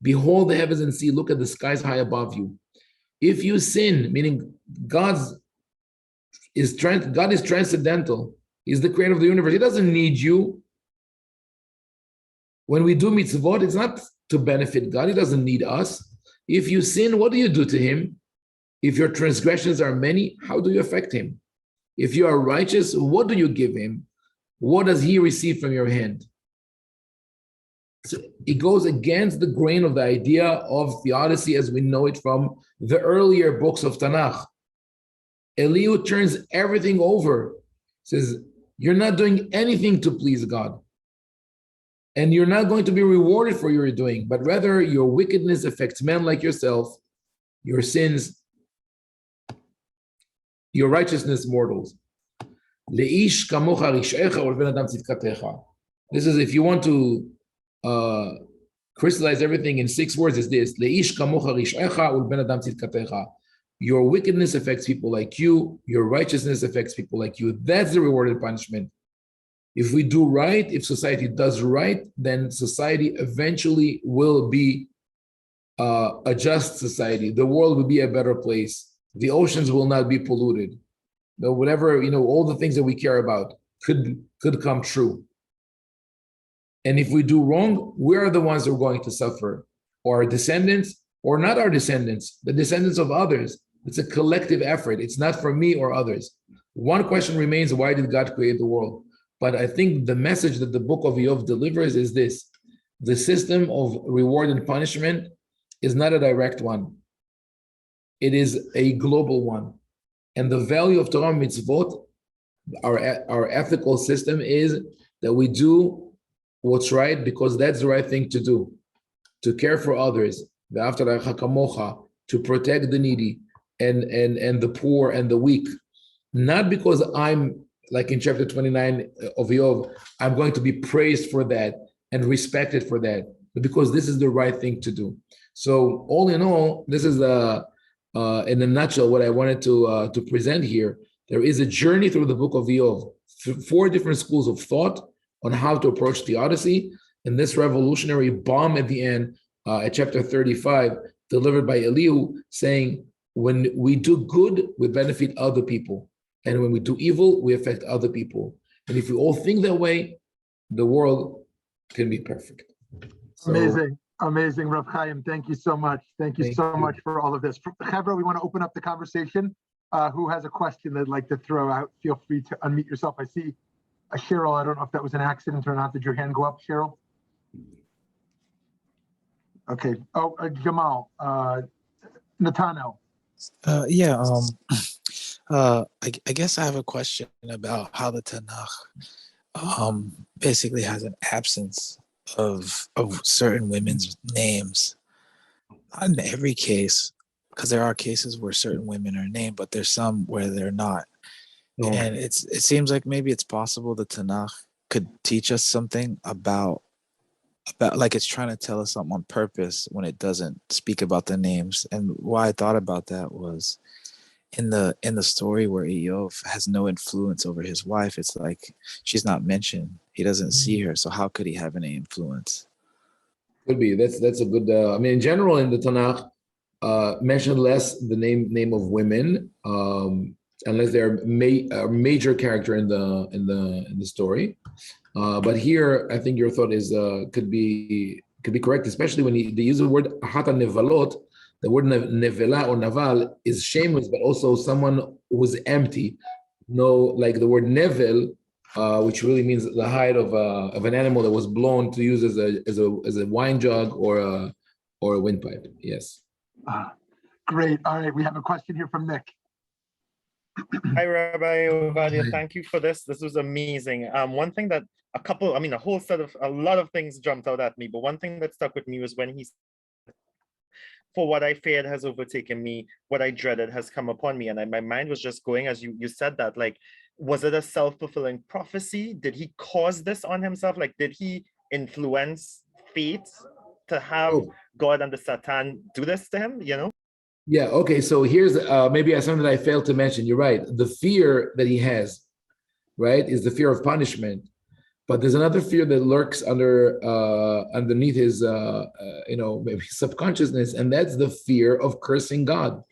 Behold the heavens and see, look at the skies high above you. If you sin, meaning God is transcendental, he's the creator of the universe, he doesn't need you. When we do mitzvot, it's not to benefit God, he doesn't need us. If you sin, what do you do to him? If your transgressions are many, how do you affect him? If you are righteous, what do you give him? What does he receive from your hand? So it goes against the grain of the idea of theodicy as we know it from the earlier books of Tanakh. Elihu turns everything over, says, you're not doing anything to please God. And you're not going to be rewarded for your doing, but rather your wickedness affects men like yourself, your sins, your righteousness, mortals. This is, if you want to crystallize everything in 6 words, is this: your wickedness affects people like you, your righteousness affects people like you. That's the rewarded punishment. If we do right, if society does right, then society eventually will be a just society. The world will be a better place. The oceans will not be polluted. Whatever, all the things that we care about could come true. And if we do wrong, we are the ones who are going to suffer, or our descendants, or not our descendants, the descendants of others. It's a collective effort. It's not for me or others. One question remains: why did God create the world? But I think the message that the book of Eov delivers is this: the system of reward and punishment is not a direct one. It is a global one. And the value of Torah mitzvot, our ethical system, is that we do what's right because that's the right thing to do, to care for others, to protect the needy and the poor and the weak, not because I'm, like in chapter 29 of Eov, I'm going to be praised for that and respected for that, but because this is the right thing to do. So all in all, this is in a nutshell what I wanted to present here. There is a journey through the book of Eov, 4 different schools of thought on how to approach theodicy, and this revolutionary bomb at the end, at chapter 35, delivered by Elihu, saying, when we do good, we benefit other people. And when we do evil, we affect other people. And if we all think that way, the world can be perfect. So, Amazing, Rabbi Haim. Thank you so much. Thank you so much for all of this. Chevra, we want to open up the conversation. Who has a question they'd like to throw out? Feel free to unmute yourself. I see Cheryl, I don't know if that was an accident or not. Did your hand go up, Cheryl? Okay. Oh, Jamal, Nathaniel. Yeah, I guess I have a question about how the Tanakh basically has an absence of certain women's names. Not in every case, because there are cases where certain women are named, but there's some where they're not. No. And it seems like maybe it's possible the Tanakh could teach us something about like it's trying to tell us something on purpose when it doesn't speak about the names. And why I thought about that was in the story where Eov has no influence over his wife, it's like she's not mentioned. He doesn't see her, so how could he have any influence? Could be. That's a good. I mean, in general, in the Tanakh, mention less the name of women, unless they're a major character in the story. But here, I think your thought is could be correct, especially when they use the word hata nevalot. The word nevela or naval is shameless, but also someone who was empty. No, like the word nevel, which really means the hide of an animal that was blown to use as a wine jug or a windpipe. Yes. Great. All right, we have a question here from Nick. Hi, Rabbi Ovadia. Hi. Thank you for this. This was amazing. One thing that a lot of things jumped out at me, but one thing that stuck with me was when he, for what I feared has overtaken me, what I dreaded has come upon me. And my mind was just going as you said that, like, was it a self-fulfilling prophecy? Did he cause this on himself? Like, did he influence fate to have God and the Satan do this to him, you know? Yeah, okay, so here's maybe something that I failed to mention. You're right. The fear that he has, right, is the fear of punishment. But there's another fear that lurks underneath his, maybe subconsciousness, and that's the fear of cursing God.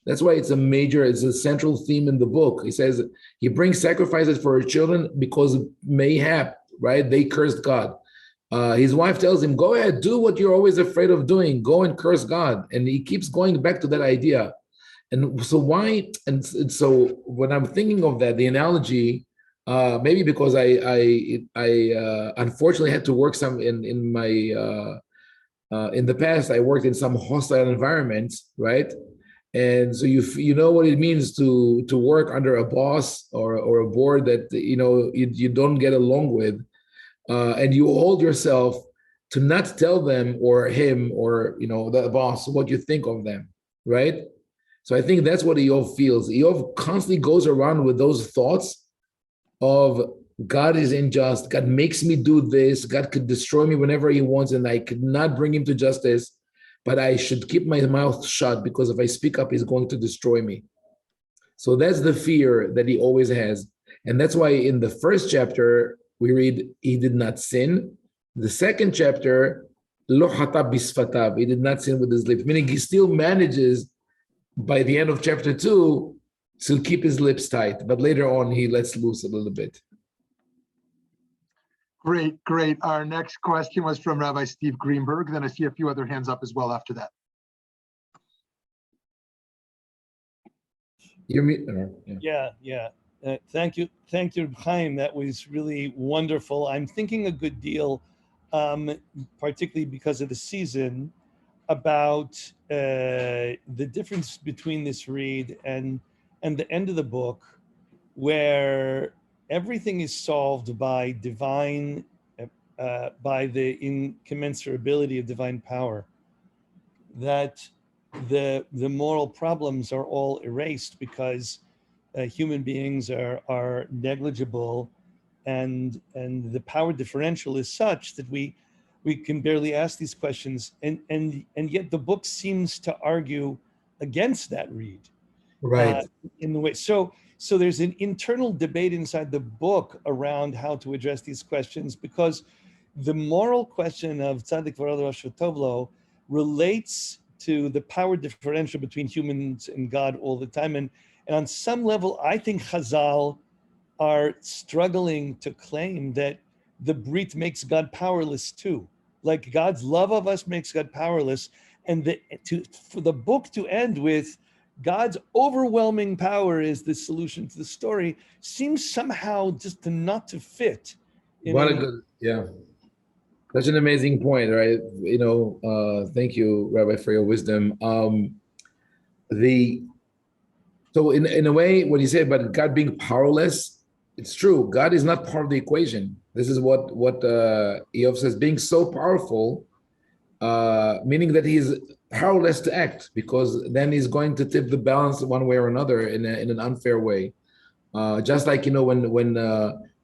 That's why it's a central theme in the book. He says he brings sacrifices for his children because mayhap, right, they cursed God. His wife tells him, go ahead, do what you're always afraid of doing. Go and curse God. And he keeps going back to that idea. And so why? And so when I'm thinking of that, the analogy, maybe because I unfortunately had to work some in my in the past, I worked in some hostile environments, right? And so you know what it means to work under a boss or a board that you don't get along with. And you hold yourself to not tell them or him or the boss what you think of them, right? So I think that's what Eov feels. Eov constantly goes around with those thoughts of God is unjust, God makes me do this, God could destroy me whenever he wants, and I could not bring him to justice, but I should keep my mouth shut because if I speak up, he's going to destroy me. So that's the fear that he always has. And that's why in the first chapter, we read, he did not sin. The second chapter, lo hata bisfatav, he did not sin with his lips, meaning he still manages by the end of chapter 2 to keep his lips tight, but later on he lets loose a little bit. Great. Our next question was from Rabbi Steve Greenberg. Then I see a few other hands up as well after that. You're me? Yeah. Thank you, Chaim. That was really wonderful. I'm thinking a good deal, particularly because of the season, about the difference between this read and the end of the book, where everything is solved by divine, by the incommensurability of divine power. That the moral problems are all erased because human beings are negligible, and the power differential is such that we can barely ask these questions, and yet the book seems to argue against that read, right? In the way so there's an internal debate inside the book around how to address these questions, because the moral question of tzaddik v'rado rasha tov lo relates to the power differential between humans and God all the time. And on some level, I think Chazal are struggling to claim that the Brit makes God powerless too. Like God's love of us makes God powerless. And for the book to end with God's overwhelming power is the solution to the story, seems somehow just to not to fit. What a good, yeah. Such an amazing point, right? Thank you, Rabbi, for your wisdom. So in a way, what you say about God being powerless, it's true. God is not part of the equation. This is what Eov says, being so powerful, meaning that he's powerless to act, because then he's going to tip the balance one way or another in an unfair way. Just like, when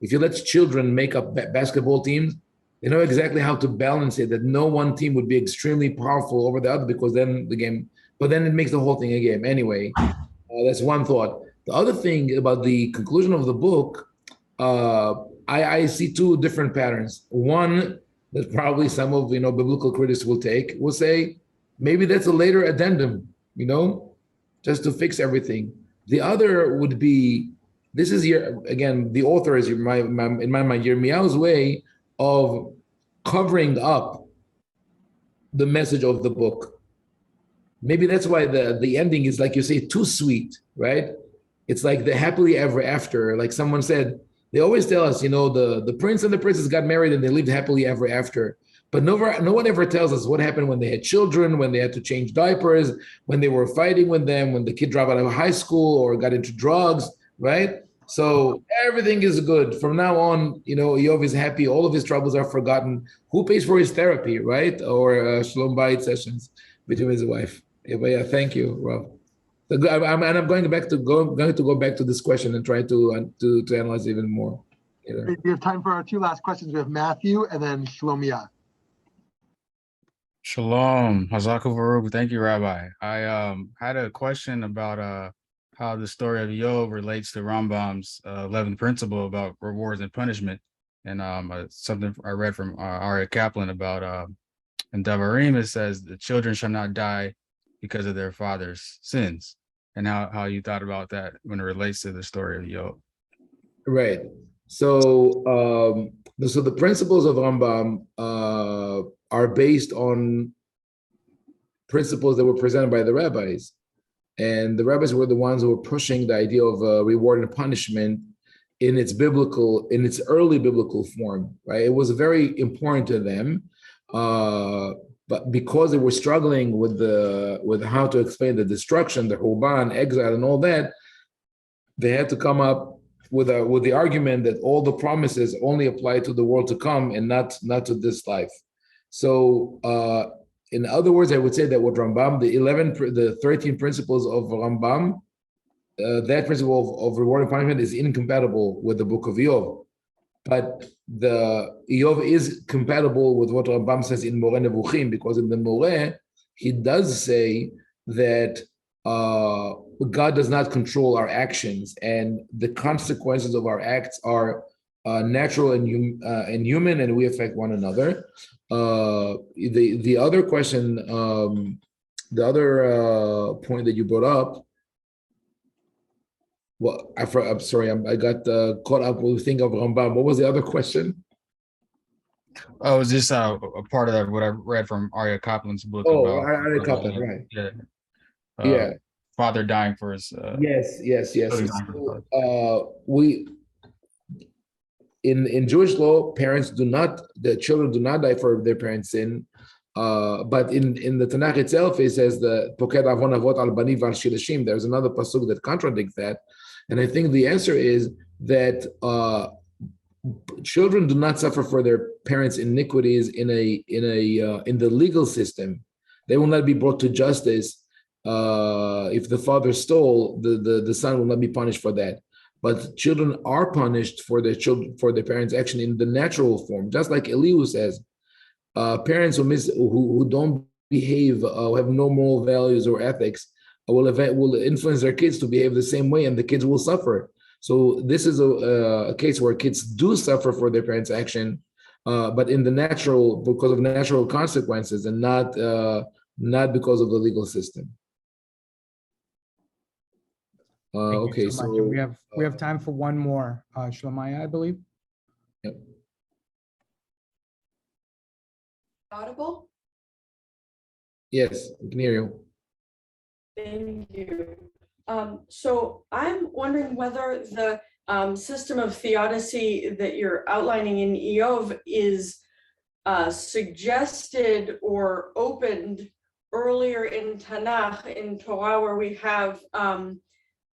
if you let children make up basketball teams, they know exactly how to balance it, that no one team would be extremely powerful over the other, because then it makes the whole thing a game. Anyway, that's one thought. The other thing about the conclusion of the book, I see two different patterns. One that probably some of biblical critics will say, maybe that's a later addendum, just to fix everything. The other would be, this is again, the author is in my mind, Yirmiyahu's way of covering up the message of the book. Maybe that's why the ending is, like you say, too sweet, right? It's like the happily ever after. Like someone said, they always tell us, the prince and the princess got married and they lived happily ever after. But no one ever tells us what happened when they had children, when they had to change diapers, when they were fighting with them, when the kid dropped out of high school or got into drugs, right? So everything is good. From now on, Eov is happy. All of his troubles are forgotten. Who pays for his therapy, right? Or Shalom Bayit sessions between his wife. Yeah, thank you, Rob. I'm going to go back to this question and try to analyze even more. We have time for our two last questions. We have Matthew and then Shlomiah. Shalom, Hazaku Baruch. Thank you, Rabbi. I had a question about how the story of Job relates to Rambam's 11th principle about rewards and punishment, and something I read from Aria Kaplan about in Devarim. It says the children shall not die because of their father's sins, and how you thought about that when it relates to the story of Job. Right. So the principles of Rambam are based on principles that were presented by the rabbis. And the rabbis were the ones who were pushing the idea of reward and punishment in its early biblical form, right? It was very important to them, but because they were struggling with how to explain the destruction, the Hurban, exile, and all that, they had to come up with the argument that all the promises only apply to the world to come and not to this life. So, in other words, I would say that what Rambam, the 13 principles of Rambam, that principle of reward and punishment is incompatible with the book of Eov. But the Eov is compatible with what Rambam says in Moreh Nevuchim, because in the Moreh, he does say that God does not control our actions, and the consequences of our acts are natural and human, and we affect one another. The other question, the other point that you brought up, well, I'm sorry, I got caught up with the thing of Rambam. What was the other question? Oh, it was just a part of that, what I read from Aria Kaplan's book about Aria Kaplan, right? Yeah. Yeah. Father dying for his. Yes. So, we in Jewish law, the children do not die for their parents' sin. But in the Tanakh itself, it says the Poked Avon Avot al Bani Var Shilashim. There's another pasuk that contradicts that, and I think the answer is that children do not suffer for their parents' iniquities in the legal system. They will not be brought to justice. If the father stole, the son will not be punished for that. But children are punished for their parents' action in the natural form, just like Elihu says. Parents who don't behave, who have no moral values or ethics, will influence their kids to behave the same way, and the kids will suffer. So this is a case where kids do suffer for their parents' action, but in the because of natural consequences, and not because of the legal system. Okay, so we have time for one more. Shlomiah, I believe. Yep. Audible? Yes, we can hear you. Thank you. So I'm wondering whether the system of theodicy that you're outlining in Eov is suggested or opened earlier in Tanakh, in Torah, where we have,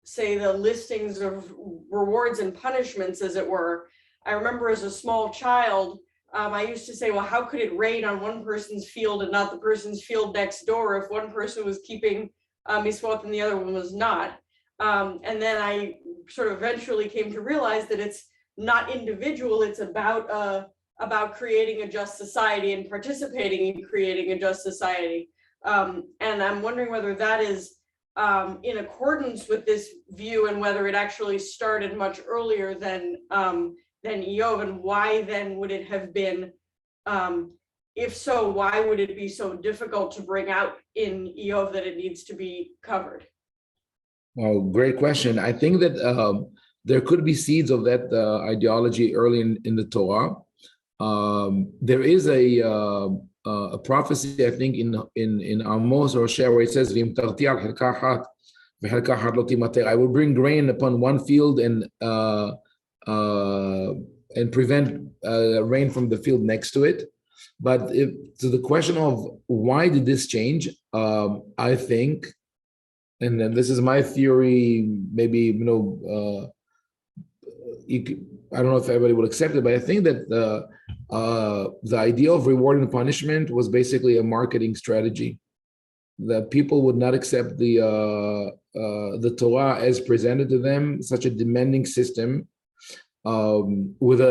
say, the listings of rewards and punishments, as it were. I remember as a small child, I used to say, well, how could it rain on one person's field and not the person's field next door if one person was keeping mitzvot and the other one was not? And then I sort of eventually came to realize that it's not individual, it's about creating a just society and participating in creating a just society. And I'm wondering whether that is in accordance with this view and whether it actually started much earlier than Eov, and why then would it have been, if so, why would it be so difficult to bring out in Eov that it needs to be covered? Well, great question. I think that there could be seeds of that ideology early in the Torah. There is a prophecy, I think, in Amos or Shea, where it says, I will bring grain upon one field and prevent rain from the field next to it. But to the question of why did this change, I think, and then this is my theory, maybe, I don't know if everybody will accept it, but I think that the idea of reward and punishment was basically a marketing strategy. That people would not accept the Torah as presented to them, such a demanding system, with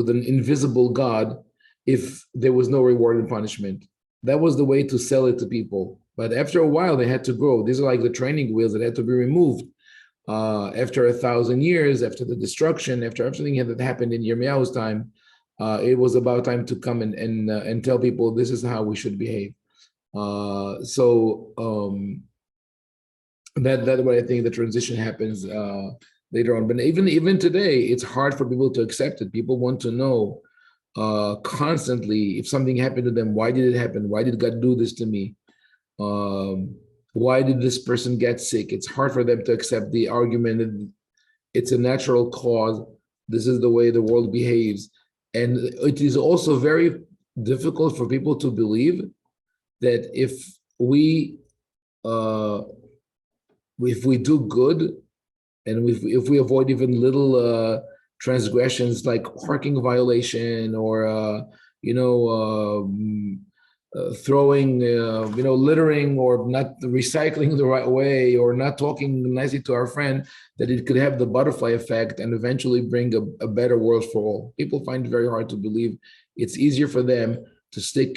an invisible God, if there was no reward and punishment. That was the way to sell it to people. But after a while, they had to grow. These are like the training wheels that had to be removed. After 1,000 years, after the destruction, after everything that happened in Yirmiyahu's time, it was about time to come and tell people this is how we should behave. That's what I think the transition happens later on. But even today, it's hard for people to accept it. People want to know constantly if something happened to them. Why did it happen? Why did God do this to me? Why did this person get sick? It's hard for them to accept the argument that it's a natural cause. This is the way the world behaves. And it is also very difficult for people to believe that if we do good, and if we avoid even little transgressions like parking violation or throwing, littering or not recycling the right way or not talking nicely to our friend, that it could have the butterfly effect and eventually bring a better world for all. People find it very hard to believe. It's easier for them to stick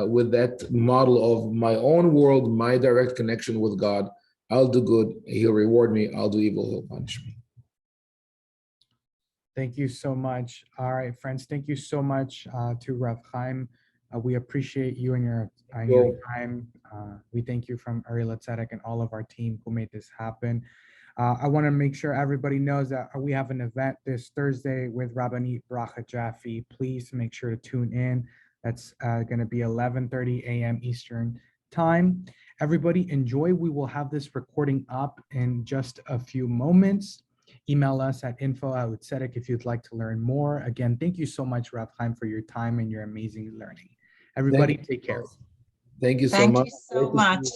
with that model of my own world, my direct connection with God. I'll do good, he'll reward me. I'll do evil, he'll punish me. Thank you so much. All right, friends, thank you so much to Rav Haim. We appreciate you and your time. We thank you from Ariel Tzedek and all of our team who made this happen. I want to make sure everybody knows that we have an event this Thursday with Rabbanit Bracha Jaffe. Please make sure to tune in. That's going to be 11:30 a.m. Eastern time. Everybody enjoy. We will have this recording up in just a few moments. Email us at info@tzedek if you'd like to learn more. Again, thank you so much, Rav Haim, for your time and your amazing learning. Everybody, take care. Thank you so much. Thank you so much.